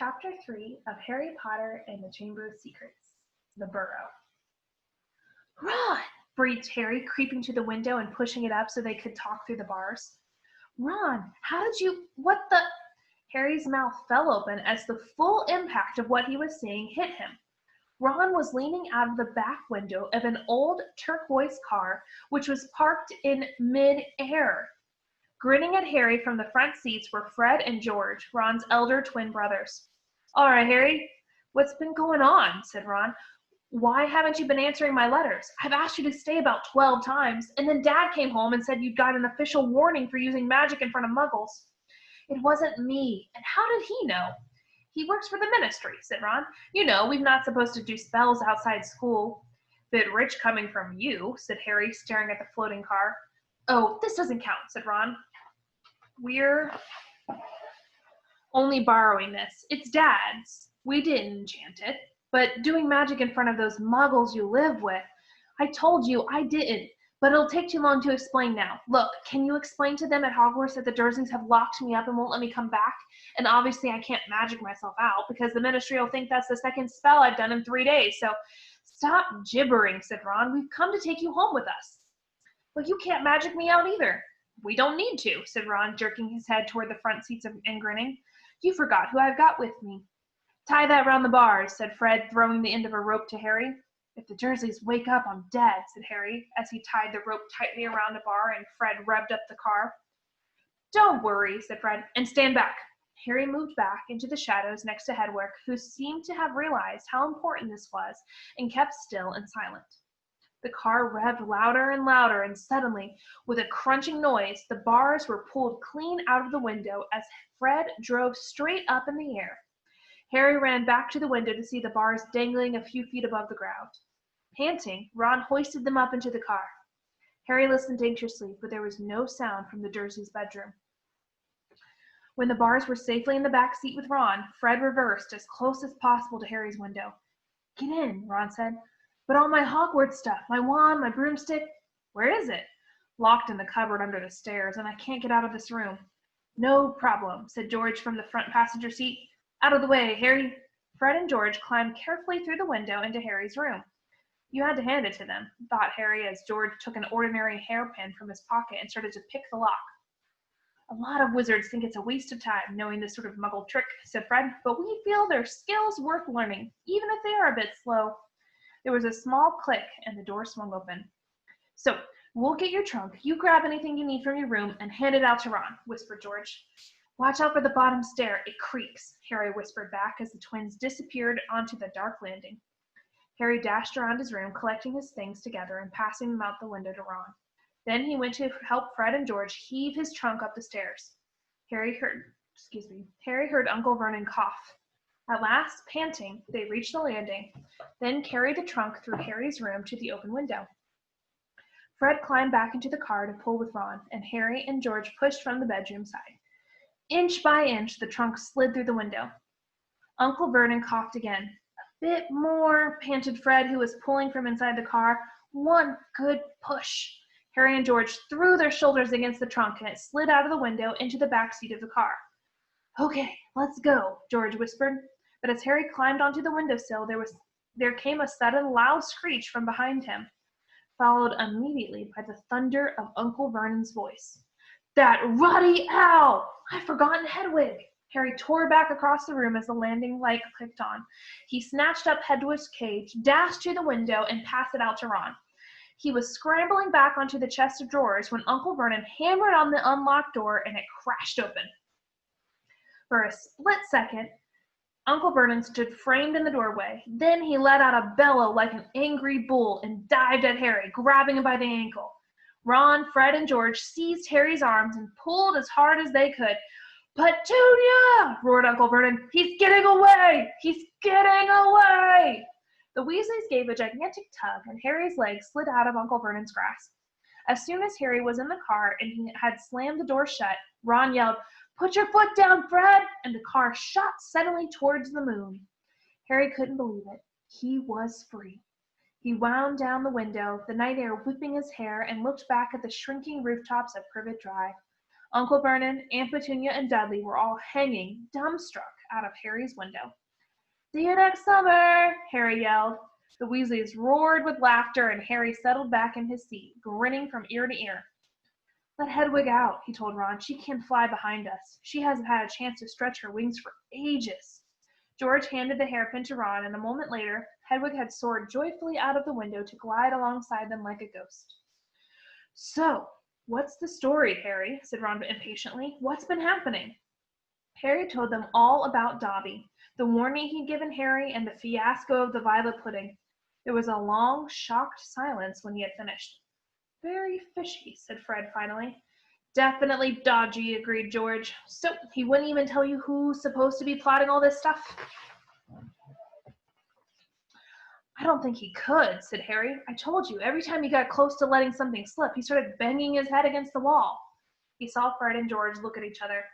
Chapter 3 of Harry Potter and the Chamber of Secrets, The Burrow. Ron! Breathed Harry, creeping to the window and pushing it up so they could talk through the bars. Ron, how did you... What the... Harry's mouth fell open as the full impact of what he was seeing hit him. Ron was leaning out of the back window of an old turquoise car, which was parked in mid-air. Grinning at Harry from the front seats were Fred and George, Ron's elder twin brothers. All right, Harry, what's been going on? Said Ron. Why haven't you been answering my letters? I've asked you to stay about 12 times, and then Dad came home and said you'd got an official warning for using magic in front of muggles. It wasn't me, and how did he know? He works for the ministry, said Ron. You know, we're not supposed to do spells outside school. Bit rich coming from you, said Harry, staring at the floating car. Oh, this doesn't count, said Ron. We're only borrowing this. It's Dad's. We didn't enchant it. But doing magic in front of those muggles you live with, I told you I didn't. But it'll take too long to explain now. Look, can you explain to them at Hogwarts that the Dursleys have locked me up and won't let me come back? And obviously I can't magic myself out because the ministry will think that's the second spell I've done in 3 days. So stop gibbering, said Ron. We've come to take you home with us. Well, you can't magic me out either. We don't need to, said Ron, jerking his head toward the front seats and grinning. You forgot who I've got with me. Tie that round the bars, said Fred, throwing the end of a rope to Harry. If the Dursleys wake up, I'm dead, said Harry, as he tied the rope tightly around a bar and Fred revved up the car. Don't worry, said Fred, and stand back. Harry moved back into the shadows next to Hedwig, who seemed to have realized how important this was and kept still and silent. The car revved louder and louder, and suddenly, with a crunching noise, the bars were pulled clean out of the window as Fred drove straight up in the air. Harry ran back to the window to see the bars dangling a few feet above the ground. Panting, Ron hoisted them up into the car. Harry listened anxiously, but there was no sound from the Dursleys' bedroom. When the bars were safely in the back seat with Ron, Fred reversed as close as possible to Harry's window. Get in, Ron said. But all my Hogwarts stuff, my wand, my broomstick, where is it? Locked in the cupboard under the stairs, and I can't get out of this room. No problem, said George from the front passenger seat. Out of the way, Harry. Fred and George climbed carefully through the window into Harry's room. You had to hand it to them, thought Harry as George took an ordinary hairpin from his pocket and started to pick the lock. A lot of wizards think it's a waste of time knowing this sort of muggle trick, said Fred, but we feel their skills worth learning, even if they are a bit slow. There was a small click, and the door swung open. So, we'll get your trunk. You grab anything you need from your room and hand it out to Ron, whispered George. Watch out for the bottom stair. It creaks, Harry whispered back as the twins disappeared onto the dark landing. Harry dashed around his room, collecting his things together and passing them out the window to Ron. Then he went to help Fred and George heave his trunk up the stairs. Harry heard Uncle Vernon cough. At last, panting, they reached the landing, then carried the trunk through Harry's room to the open window. Fred climbed back into the car to pull with Ron, and Harry and George pushed from the bedroom side. Inch by inch, the trunk slid through the window. Uncle Vernon coughed again. A bit more, panted Fred, who was pulling from inside the car. One good push. Harry and George threw their shoulders against the trunk, and it slid out of the window into the back seat of the car. Okay, let's go, George whispered. But as Harry climbed onto the windowsill, there came a sudden loud screech from behind him, followed immediately by the thunder of Uncle Vernon's voice. That ruddy owl! I've forgotten Hedwig! Harry tore back across the room as the landing light clicked on. He snatched up Hedwig's cage, dashed to the window, and passed it out to Ron. He was scrambling back onto the chest of drawers when Uncle Vernon hammered on the unlocked door and it crashed open. For a split second, Uncle Vernon stood framed in the doorway. Then he let out a bellow like an angry bull and dived at Harry, grabbing him by the ankle. Ron, Fred, and George seized Harry's arms and pulled as hard as they could. Petunia! Roared Uncle Vernon. He's getting away! He's getting away! The Weasleys gave a gigantic tug, and Harry's legs slid out of Uncle Vernon's grasp. As soon as Harry was in the car and he had slammed the door shut, Ron yelled, Put your foot down, Fred! And the car shot suddenly towards the moon. Harry couldn't believe it. He was free. He wound down the window, the night air whipping his hair, and looked back at the shrinking rooftops of Privet Drive. Uncle Vernon, Aunt Petunia, and Dudley were all hanging, dumbstruck, out of Harry's window. "See you next summer," Harry yelled. The Weasleys roared with laughter, and Harry settled back in his seat, grinning from ear to ear. "Let Hedwig out," he told Ron. "She can fly behind us. She hasn't had a chance to stretch her wings for ages." George handed the hairpin to Ron, and a moment later, Hedwig had soared joyfully out of the window to glide alongside them like a ghost. "So, what's the story, Harry?" said Ron impatiently. "What's been happening?" Harry told them all about Dobby, the warning he'd given Harry, and the fiasco of the violet pudding. There was a long, shocked silence when he had finished. "Very fishy," said Fred finally. "Definitely dodgy," agreed George. "So he wouldn't even tell you who's supposed to be plotting all this stuff?" "I don't think he could," said Harry. "I told you, every time he got close to letting something slip, he started banging his head against the wall." He saw Fred and George look at each other.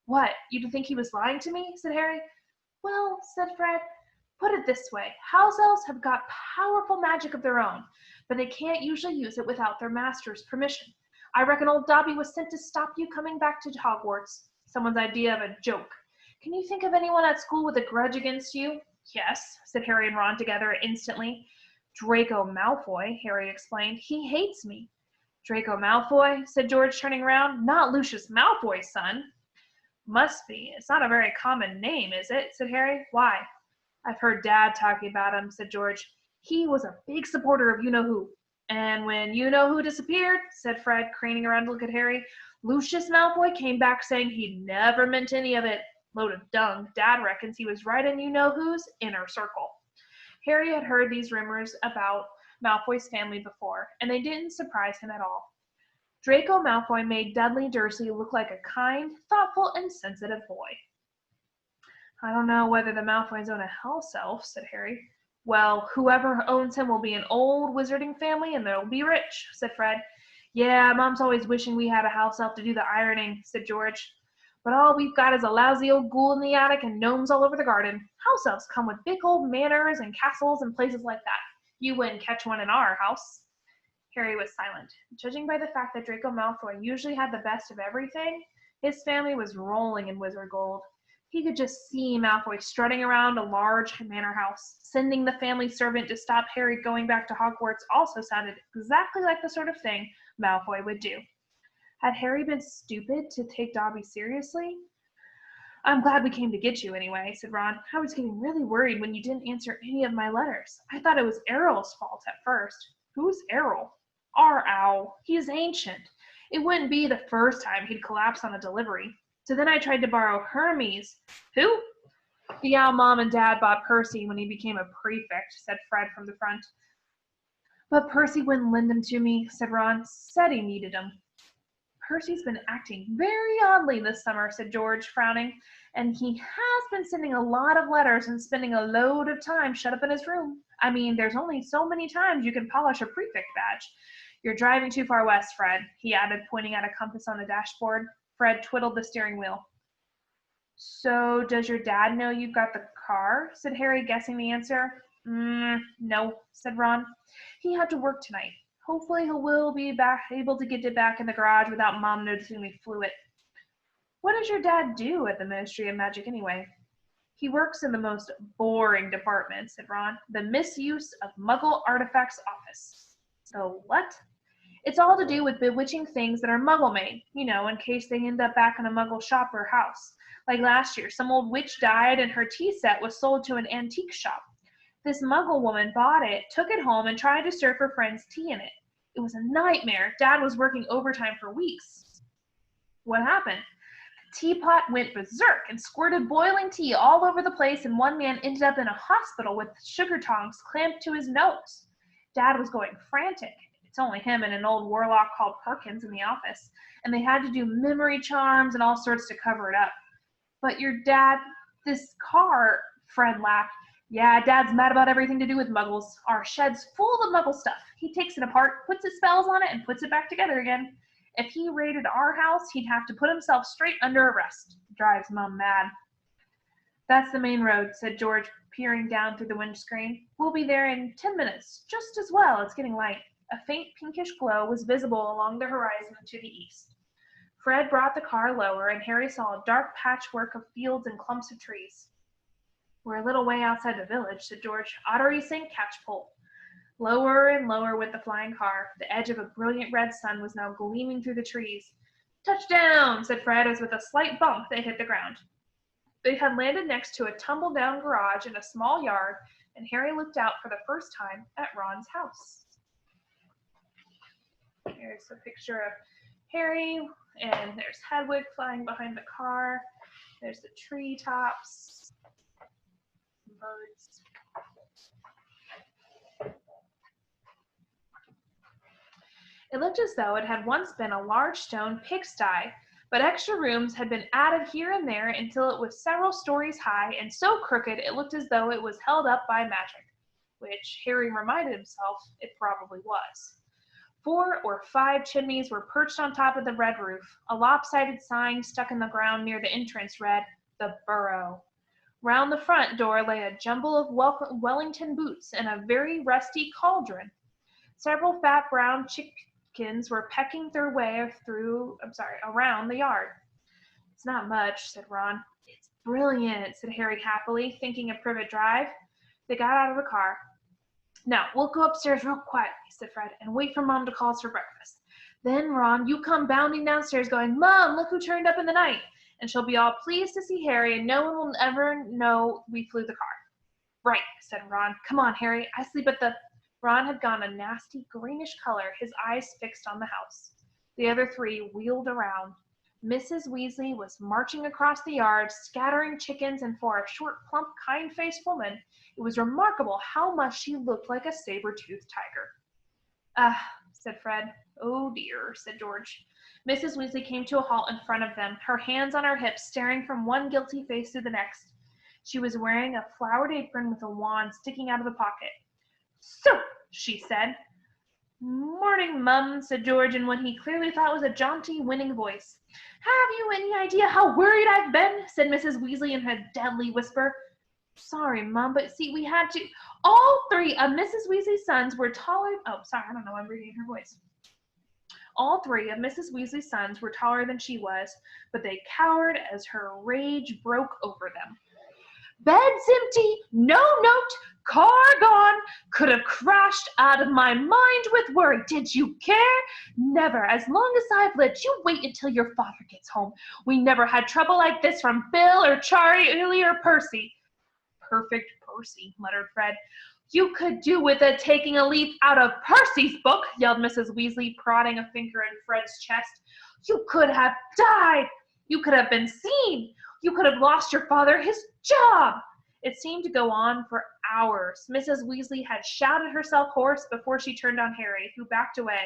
"What, you think he was lying to me?" said Harry. "Well," said Fred, "put it this way. House elves have got powerful magic of their own, but they can't usually use it without their master's permission. I reckon old Dobby was sent to stop you coming back to Hogwarts. Someone's idea of a joke. Can you think of anyone at school with a grudge against you?" "Yes," said Harry and Ron together instantly. "Draco Malfoy," Harry explained. "He hates me." "Draco Malfoy?" said George, turning around. "Not Lucius Malfoy's son?" "Must be. It's not a very common name, is it?" said Harry. "Why?" "I've heard Dad talking about him," said George. "He was a big supporter of you-know-who." "And when you-know-who disappeared," said Fred, craning around to look at Harry, "Lucius Malfoy came back saying he'd never meant any of it. Load of dung. Dad reckons he was right in you-know-who's inner circle." Harry had heard these rumors about Malfoy's family before, and they didn't surprise him at all. Draco Malfoy made Dudley Dursley look like a kind, thoughtful, and sensitive boy. "I don't know whether the Malfoys own a house elf," said Harry. "Well, whoever owns him will be an old wizarding family, and they'll be rich," said Fred. "Yeah, Mom's always wishing we had a house elf to do the ironing," said George. "But all we've got is a lousy old ghoul in the attic and gnomes all over the garden. House elves come with big old manors and castles and places like that. You wouldn't catch one in our house." Harry was silent. Judging by the fact that Draco Malfoy usually had the best of everything, his family was rolling in wizard gold. He could just see Malfoy strutting around a large manor house. Sending the family servant to stop Harry going back to Hogwarts also sounded exactly like the sort of thing Malfoy would do. Had Harry been stupid to take Dobby seriously? "I'm glad we came to get you anyway," said Ron. "I was getting really worried when you didn't answer any of my letters. I thought it was Errol's fault at first." "Who's Errol?" "Our owl. He's ancient. It wouldn't be the first time he'd collapse on a delivery. So then I tried to borrow Hermes." "Who?" "The owl Mom and Dad bought Percy when he became a prefect," said Fred from the front. "But Percy wouldn't lend them to me," said Ron. "Said he needed them." "Percy's been acting very oddly this summer," said George, frowning. "And he has been sending a lot of letters and spending a load of time shut up in his room. I mean, there's only so many times you can polish a prefect badge. You're driving too far west, Fred," he added, pointing at a compass on the dashboard. Fred twiddled the steering wheel. "So does your dad know you've got the car?" said Harry, guessing the answer. No," said Ron. "He had to work tonight. Hopefully he will be able to get it back in the garage without Mom noticing we flew it." "What does your dad do at the Ministry of Magic anyway?" "He works in the most boring department," said Ron. "The Misuse of Muggle Artifacts Office." "The what?" "It's all to do with bewitching things that are Muggle-made, in case they end up back in a Muggle shop or house. Like last year, some old witch died and her tea set was sold to an antique shop. This Muggle woman bought it, took it home, and tried to serve her friends tea in it. It was a nightmare. Dad was working overtime for weeks." "What happened?" "The teapot went berserk and squirted boiling tea all over the place, and one man ended up in a hospital with sugar tongs clamped to his nose. Dad was going frantic. It's only him and an old warlock called Perkins in the office, and they had to do memory charms and all sorts to cover it up." "But your dad, this car," Fred laughed. "Yeah, Dad's mad about everything to do with Muggles. Our shed's full of Muggle stuff. He takes it apart, puts his spells on it, and puts it back together again. If he raided our house, he'd have to put himself straight under arrest. Drives Mom mad." "That's the main road," said George, peering down through the windscreen. "We'll be there in 10 minutes. Just as well, it's getting light." A faint pinkish glow was visible along the horizon to the east. Fred brought the car lower, and Harry saw a dark patchwork of fields and clumps of trees. We're a little way outside the village, said George. Ottery sink, catch pole. Lower and lower went the flying car. The edge of a brilliant red sun was now gleaming through the trees. Touchdown, said Fred, as with a slight bump they hit the ground. They had landed next to a tumble-down garage in a small yard, and Harry looked out for the first time at Ron's house. Here's a picture of Harry, and there's Hedwig flying behind the car. There's the treetops, birds. It looked as though it had once been a large stone pigsty, but extra rooms had been added here and there until it was several stories high and so crooked it looked as though it was held up by magic, which Harry reminded himself it probably was. 4 or 5 chimneys were perched on top of the red roof. A lopsided sign stuck in the ground near the entrance read, "The Burrow." Round the front door lay a jumble of Wellington boots and a very rusty cauldron. Several fat brown chickens were pecking their way around the yard. It's not much, said Ron. It's brilliant, said Harry happily, thinking of Privet Drive. They got out of the car. Now, we'll go upstairs real quietly, said Fred, and wait for Mom to call us for breakfast. Then, Ron, you come bounding downstairs going, Mom, look who turned up in the night. And she'll be all pleased to see Harry, and no one will ever know we flew the car. Right, said Ron. Come on, Harry. I sleep at the... Ron had gone a nasty greenish color, his eyes fixed on the house. The other 3 wheeled around. Mrs. Weasley was marching across the yard, scattering chickens, and for a short, plump, kind-faced woman, it was remarkable how much she looked like a saber-toothed tiger. Ah, said Fred. Oh, dear, said George. Mrs. Weasley came to a halt in front of them, her hands on her hips, staring from one guilty face to the next. She was wearing a flowered apron with a wand sticking out of the pocket. So, she said. Morning, Mum, said George in what he clearly thought was a jaunty, winning voice. Have you any idea how worried I've been? Said Mrs. Weasley in her deadly whisper. Sorry, Mum, but see, we had to... All 3 of Mrs. Weasley's sons were taller... Oh, sorry, I don't know, I'm reading her voice. All 3 of Mrs. Weasley's sons were taller than she was, but they cowered as her rage broke over them. Bed's empty, no note, car gone, could have crashed out of my mind with worry. Did you care? Never. As long as I've lived, you wait until your father gets home. We never had trouble like this from Bill or Charlie or Percy. Perfect Percy, muttered Fred. You could do with it taking a leaf out of Percy's book, yelled Mrs. Weasley, prodding a finger in Fred's chest. You could have died. You could have been seen. You could have lost your father his job. It seemed to go on for hours. Mrs. Weasley had shouted herself hoarse before she turned on Harry, who backed away.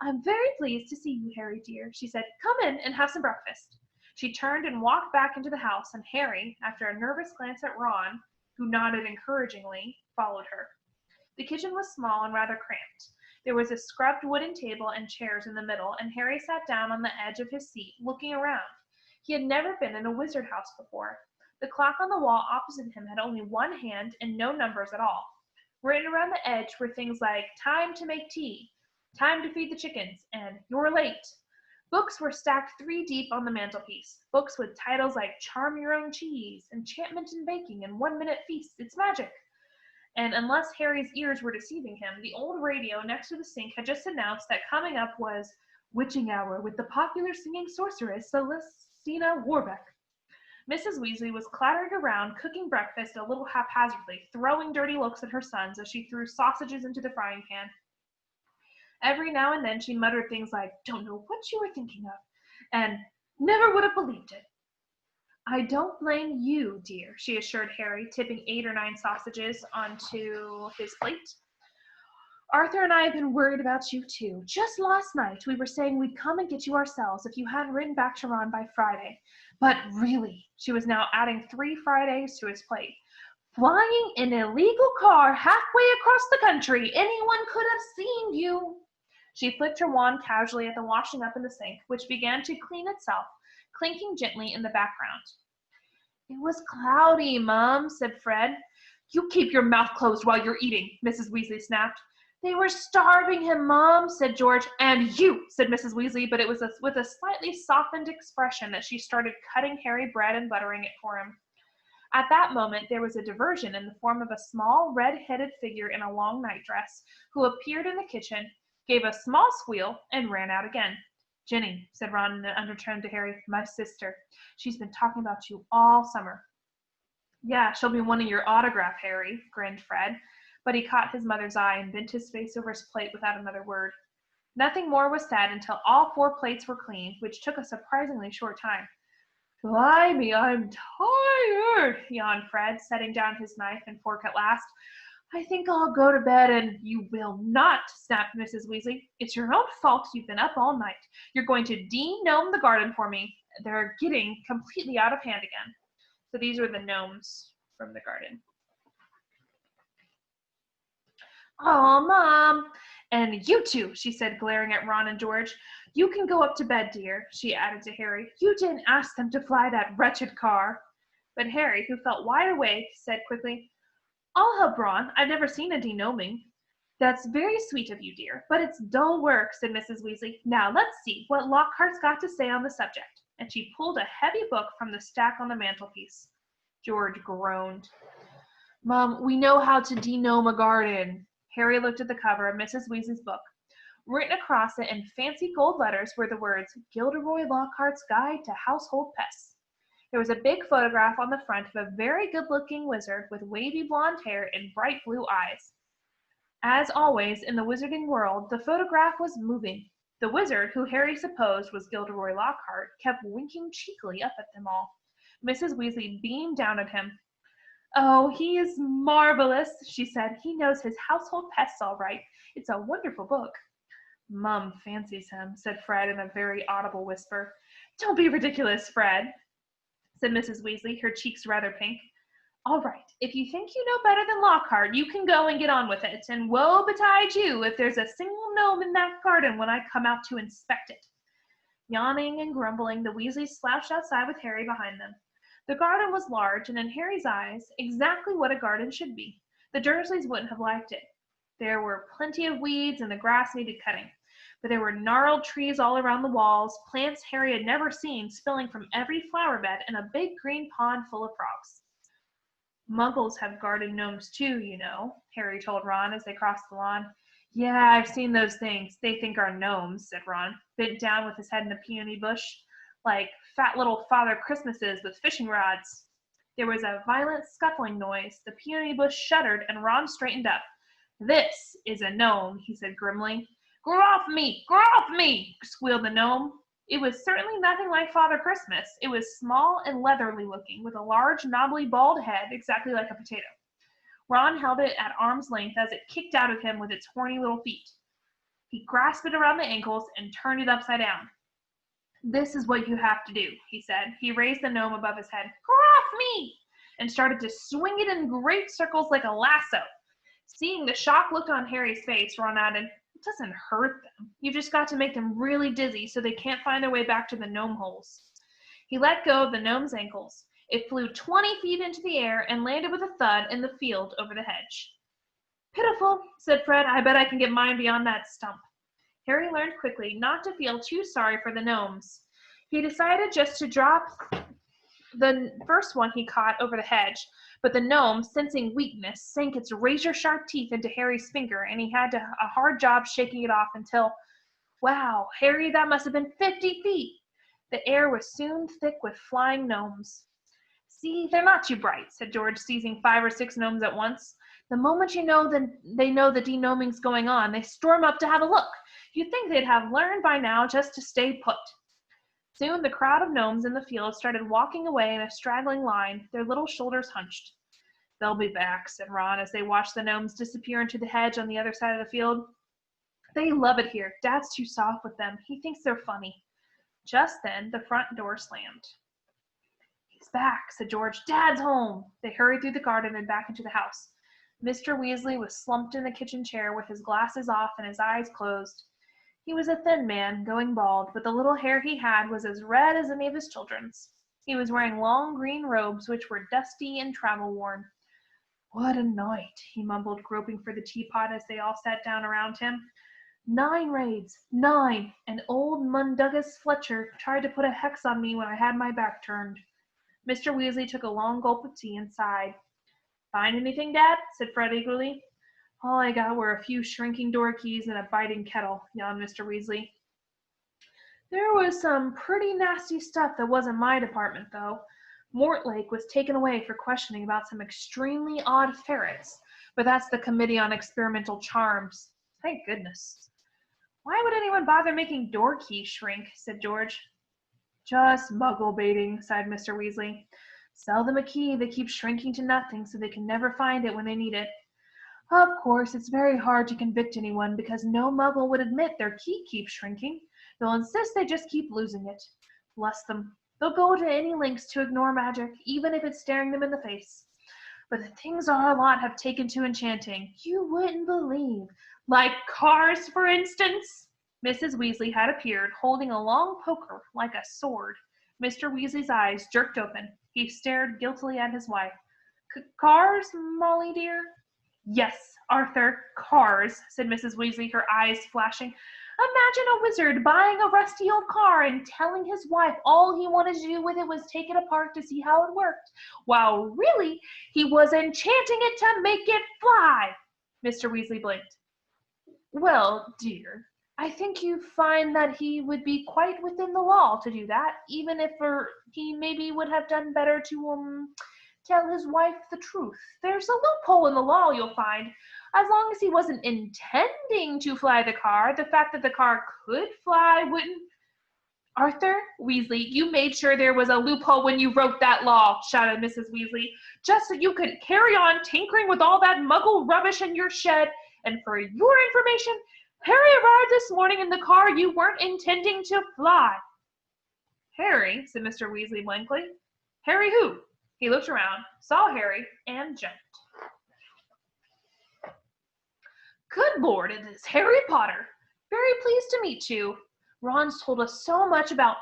I'm very pleased to see you, Harry, dear, she said. Come in and have some breakfast. She turned and walked back into the house, and Harry, after a nervous glance at Ron, who nodded encouragingly, followed her. The kitchen was small and rather cramped. There was a scrubbed wooden table and chairs in the middle, and Harry sat down on the edge of his seat, looking around. He had never been in a wizard house before. The clock on the wall opposite him had only 1 hand and no numbers at all. Written around the edge were things like, time to make tea, time to feed the chickens, and you're late. Books were stacked 3 deep on the mantelpiece. Books with titles like Charm Your Own Cheese, Enchantment in Baking, and 1 Minute Feast. It's magic. And unless Harry's ears were deceiving him, the old radio next to the sink had just announced that coming up was Witching Hour with the popular singing sorceress Celestina Warbeck. Mrs. Weasley was clattering around, cooking breakfast a little haphazardly, throwing dirty looks at her sons as she threw sausages into the frying pan. Every now and then she muttered things like, don't know what you were thinking of, and never would have believed it. I don't blame you, dear, she assured Harry, tipping 8 or 9 sausages onto his plate. Arthur and I have been worried about you, too. Just last night, we were saying we'd come and get you ourselves if you hadn't written back to Ron by Friday. But really, she was now adding 3 fried eggs to his plate. Flying an illegal car halfway across the country, anyone could have seen you. She flicked her wand casually at the washing up in the sink, which began to clean itself, clinking gently in the background. It was cloudy, Mum, said Fred. You keep your mouth closed while you're eating, Mrs. Weasley snapped. They were starving him, Mom, said George. And you, said Mrs. Weasley, but it was with a slightly softened expression that she started cutting Harry bread and buttering it for him. At that moment, there was a diversion in the form of a small, red-headed figure in a long nightdress, who appeared in the kitchen, gave a small squeal, and ran out again. Ginny, said Ron in an undertone to Harry, my sister. She's been talking about you all summer. Yeah, she'll be wanting your autograph, Harry, grinned Fred. But he caught his mother's eye and bent his face over his plate without another word. Nothing more was said until all 4 plates were cleaned, which took a surprisingly short time. Blimey, I'm tired, yawned Fred, setting down his knife and fork at last. I think I'll go to bed and you will not, snapped Mrs. Weasley. It's your own fault you've been up all night. You're going to de-gnome the garden for me. They're getting completely out of hand again. So these are the gnomes from the garden. Oh, Mom. And you two, she said, glaring at Ron and George. You can go up to bed, dear, she added to Harry. You didn't ask them to fly that wretched car. But Harry, who felt wide awake, said quickly, I'll help Ron. I've never seen a de-gnoming. That's very sweet of you, dear, but it's dull work, said Mrs. Weasley. Now let's see what Lockhart's got to say on the subject. And she pulled a heavy book from the stack on the mantelpiece. George groaned. Mom, we know how to de-gnome a garden. Harry looked at the cover of Mrs. Weasley's book. Written across it in fancy gold letters were the words, Gilderoy Lockhart's Guide to Household Pests. There was a big photograph on the front of a very good-looking wizard with wavy blonde hair and bright blue eyes. As always in the wizarding world, the photograph was moving. The wizard, who Harry supposed was Gilderoy Lockhart, kept winking cheekily up at them all. Mrs. Weasley beamed down at him. Oh, he is marvelous, she said. He knows his household pests all right. It's a wonderful book. Mum fancies him, said Fred in a very audible whisper. Don't be ridiculous, Fred, said Mrs. Weasley, her cheeks rather pink. All right, if you think you know better than Lockhart, you can go and get on with it, and woe betide you if there's a single gnome in that garden when I come out to inspect it. Yawning and grumbling, the Weasleys slouched outside with Harry behind them. The garden was large, and in Harry's eyes, exactly what a garden should be. The Dursleys wouldn't have liked it. There were plenty of weeds, and the grass needed cutting. But there were gnarled trees all around the walls, plants Harry had never seen spilling from every flower bed, and a big green pond full of frogs. Muggles have garden gnomes too, you know, Harry told Ron as they crossed the lawn. Yeah, I've seen those things they think are gnomes, said Ron, bent down with his head in a peony bush, like fat little Father Christmases with fishing rods. There was a violent scuffling noise. The peony bush shuddered, and Ron straightened up. This is a gnome, he said grimly. Grow off me! Grow off me! Squealed the gnome. It was certainly nothing like Father Christmas. It was small and leathery looking, with a large, knobbly, bald head, exactly like a potato. Ron held it at arm's length as it kicked out of him with its horny little feet. He grasped it around the ankles and turned it upside down. This is what you have to do, he said. He raised the gnome above his head. Grow off me! And started to swing it in great circles like a lasso. Seeing the shocked look on Harry's face, Ron added, It doesn't hurt them. You just got to make them really dizzy so they can't find their way back to the gnome holes. He let go of the gnome's ankles. It flew 20 feet into the air and landed with a thud in the field over the hedge. Pitiful, said Fred. I bet I can get mine beyond that stump. Harry learned quickly not to feel too sorry for the gnomes. He decided just to drop the first one he caught over the hedge, but the gnome, sensing weakness, sank its razor-sharp teeth into Harry's finger, and he had a hard job shaking it off until, wow, Harry, that must have been 50 feet. The air was soon thick with flying gnomes. See, they're not too bright, said George, seizing 5 or 6 gnomes at once. The moment they know the de-gnoming's going on, they storm up to have a look. You'd think they'd have learned by now just to stay put. Soon the crowd of gnomes in the field started walking away in a straggling line, their little shoulders hunched. They'll be back, said Ron, as they watched the gnomes disappear into the hedge on the other side of the field. They love it here. Dad's too soft with them. He thinks they're funny. Just then, the front door slammed. He's back, said George. Dad's home. They hurried through the garden and back into the house. Mr. Weasley was slumped in the kitchen chair with his glasses off and his eyes closed. He was a thin man, going bald, but the little hair he had was as red as any of his children's. He was wearing long green robes which were dusty and travel-worn. What a night, he mumbled, groping for the teapot as they all sat down around him. 9 raids, 9, and old Mundungus Fletcher tried to put a hex on me when I had my back turned. Mr. Weasley took a long gulp of tea and sighed. Find anything, Dad? Said Fred eagerly. All I got were a few shrinking door keys and a biting kettle, yawned Mr. Weasley. There was some pretty nasty stuff that wasn't my department, though. Mortlake was taken away for questioning about some extremely odd ferrets, but that's the Committee on Experimental Charms. Thank goodness. Why would anyone bother making door keys shrink? Said George. Just muggle baiting, sighed Mr. Weasley. Sell them a key that keeps shrinking to nothing so they can never find it when they need it. Of course, it's very hard to convict anyone because no muggle would admit their key keeps shrinking. They'll insist they just keep losing it. Bless them. They'll go to any lengths to ignore magic, even if it's staring them in the face. But the things our lot have taken to enchanting, you wouldn't believe. Like cars, for instance. Mrs. Weasley had appeared, holding a long poker like a sword. Mr. Weasley's eyes jerked open. He stared guiltily at his wife. Cars, Molly dear? Yes, Arthur, cars, said Mrs. Weasley, her eyes flashing. Imagine a wizard buying a rusty old car and telling his wife all he wanted to do with it was take it apart to see how it worked, while really he was enchanting it to make it fly. Mr. Weasley blinked. Well, dear, I think you find that he would be quite within the law to do that, even if he maybe would have done better to tell his wife the truth. There's a loophole in the law, you'll find. As long as he wasn't intending to fly the car, the fact that the car could fly wouldn't... Arthur Weasley, you made sure there was a loophole when you wrote that law, shouted Mrs. Weasley, just so you could carry on tinkering with all that muggle rubbish in your shed. And for your information, Harry arrived this morning in the car you weren't intending to fly. Harry, said Mr. Weasley blankly. Harry who? He looked around, saw Harry, and jumped. Good Lord, it is Harry Potter. Very pleased to meet you. Ron's told us so much about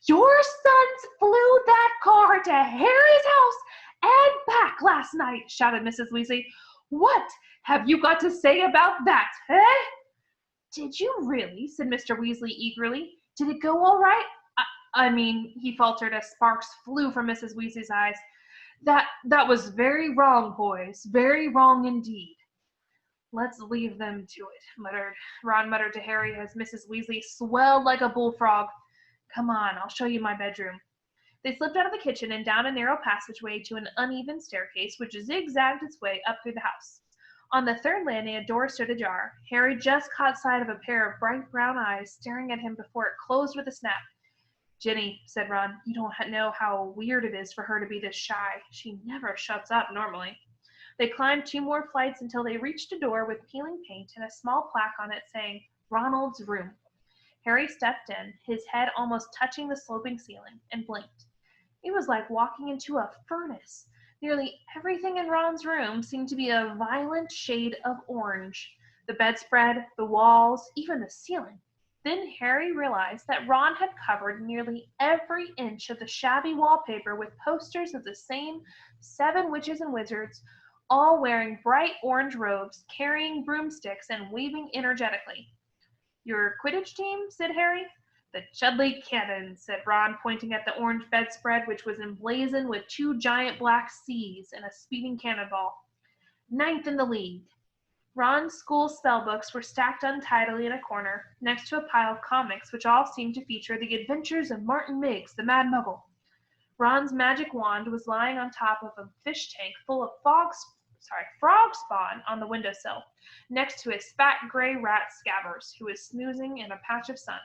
your sons flew that car to Harry's house and back last night, shouted Mrs. Weasley. What have you got to say about that, eh? Did you really? Said Mr. Weasley eagerly. Did it go all right? I mean, he faltered as sparks flew from Mrs. Weasley's eyes. That was very wrong, boys. Very wrong indeed. Let's leave them to it, Ron muttered to Harry as Mrs. Weasley swelled like a bullfrog. Come on, I'll show you my bedroom. They slipped out of the kitchen and down a narrow passageway to an uneven staircase which zigzagged its way up through the house. On the third landing, a door stood ajar. Harry just caught sight of a pair of bright brown eyes staring at him before it closed with a snap. Ginny, said Ron, you don't know how weird it is for her to be this shy. She never shuts up normally. They climbed 2 more flights until they reached a door with peeling paint and a small plaque on it saying, Ronald's room. Harry stepped in, his head almost touching the sloping ceiling, and blinked. It was like walking into a furnace. Nearly everything in Ron's room seemed to be a violent shade of orange. The bedspread, the walls, even the ceiling. Then Harry realized that Ron had covered nearly every inch of the shabby wallpaper with posters of the same 7 witches and wizards, all wearing bright orange robes, carrying broomsticks, and waving energetically. Your Quidditch team? Said Harry. The Chudley Cannons, said Ron, pointing at the orange bedspread, which was emblazoned with 2 giant black C's and a speeding cannonball. 9th in the league. Ron's school spellbooks were stacked untidily in a corner, next to a pile of comics which all seemed to feature the adventures of Martin Miggs, the Mad Muggle. Ron's magic wand was lying on top of a fish tank full of frog spawn on the windowsill, next to his fat gray rat Scabbers, who was snoozing in a patch of sun.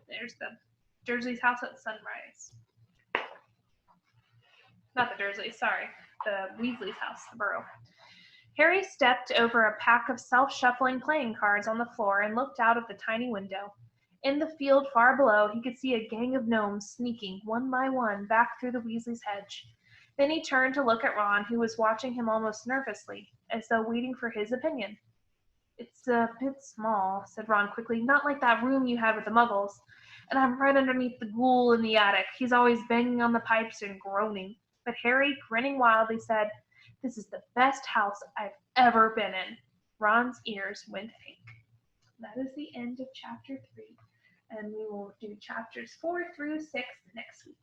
There's the Dursley's house at sunrise. Not the Dursley's, sorry. The Weasley's house, the burrow. Harry stepped over a pack of self-shuffling playing cards on the floor and looked out of the tiny window. In the field far below, he could see a gang of gnomes sneaking, one by one, back through the Weasley's hedge. Then he turned to look at Ron, who was watching him almost nervously, as though waiting for his opinion. It's a bit small, said Ron quickly, not like that room you had with the Muggles. And I'm right underneath the ghoul in the attic. He's always banging on the pipes and groaning. But Harry, grinning wildly, said, This is the best house I've ever been in. Ron's ears went pink. That is the end of chapter 3, and we will do chapters 4 through 6 next week.